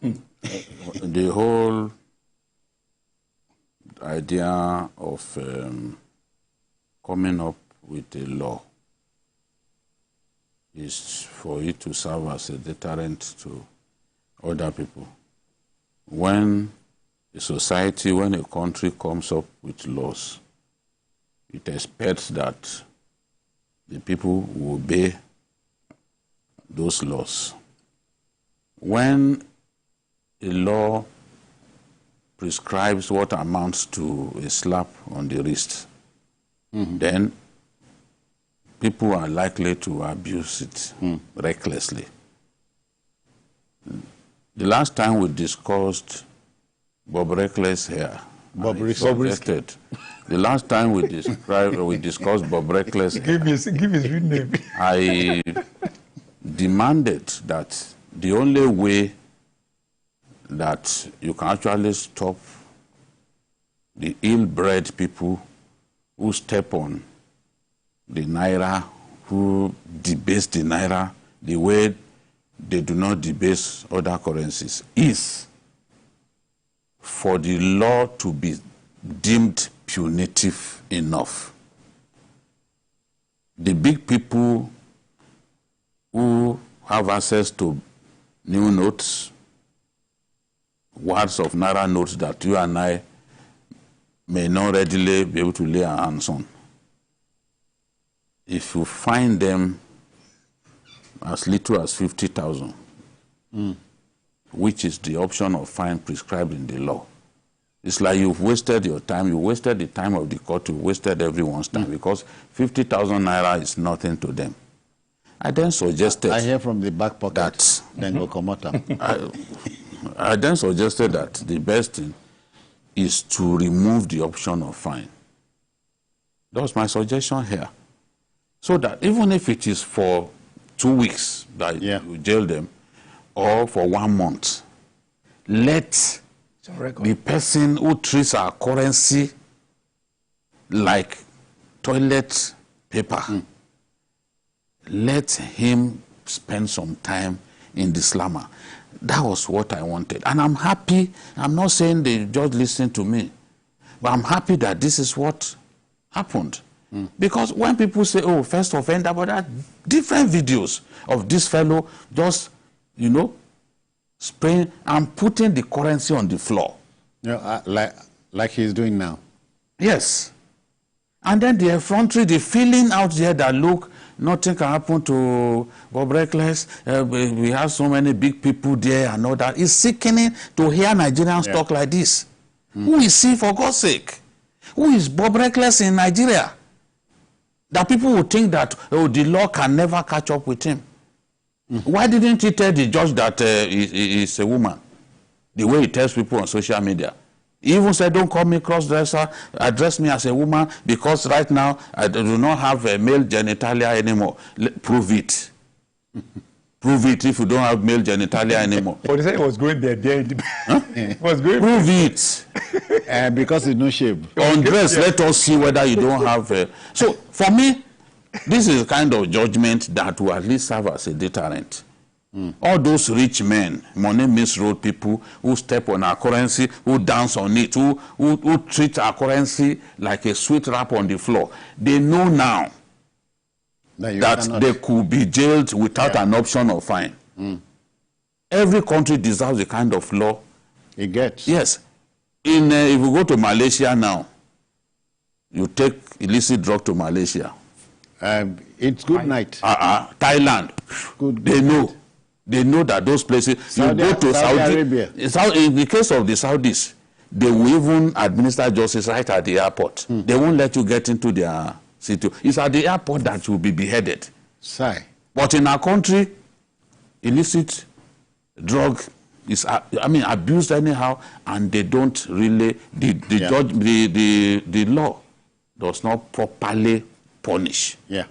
The whole idea of coming up with a law is for it to serve as a deterrent to other people. When a society, when a country comes up with laws, it expects that the people will obey those laws. When a law prescribes what amounts to a slap on the wrist, then people are likely to abuse it recklessly. The last time we discussed Bob Reckless here, Bobrisky. The last time we discussed Bob Reckless, give his real name. I demanded that the only way that you can actually stop the ill-bred people who step on the naira, who debase the naira the way they do not debase other currencies, is for the law to be deemed punitive enough. The big people who have access to new notes, words of naira notes that you and I may not readily be able to lay our hands on, if you find them as little as 50,000, which is the option of fine prescribed in the law, it's like you've wasted your time, you wasted the time of the court, you wasted everyone's time, because 50,000 naira is nothing to them. I then suggested... I hear from the back pocket that then will come out. I then suggested that the best thing is to remove the option of fine. That was my suggestion here. So that even if it is for 2 weeks that you jail them, or for 1 month, let the person who treats our currency like toilet paper, let him spend some time in the slammer. That was what I wanted. And I'm happy. I'm not saying they just listen to me, but I'm happy that this is what happened. Because when people say, oh, first offender, but there are different videos of this fellow just, you know, spraying and putting the currency on the floor. Like he's doing now. Yes. And then the effrontery, the feeling out there that, look, nothing can happen to Bob Reckless. We have so many big people there and all that. It's sickening to hear Nigerians talk like this. Who is he, for God's sake? Who is Bob Reckless in Nigeria? That people would think that, oh, the law can never catch up with him. Why didn't he tell the judge that he is a woman? The way he tells people on social media. He even said, don't call me cross-dresser, address me as a woman, because right now I do not have a male genitalia anymore. Prove it. Prove it if you don't have male genitalia anymore. But he said he was going there. Huh? Was going Prove it. Because it's no shape. Undress, let us see whether you don't have... So, for me, this is a kind of judgment that will at least serve as a deterrent. All those rich men, money misroad people who step on our currency, who dance on it, who treat our currency like a sweet wrap on the floor, they know now that they could be jailed without an option of fine. Every country deserves the kind of law it gets. Yes. If you go to Malaysia now, you take illicit drug to Malaysia. It's good night. Thailand. Good they know. Night. They know that those places, you go to Saudi Arabia. In the case of the Saudis, they will even administer justice right at the airport. They won't let you get into their city. It's at the airport that you'll be beheaded. Sigh. But in our country, illicit drug is, abused anyhow, and they don't really, the law does not properly punish. Yeah.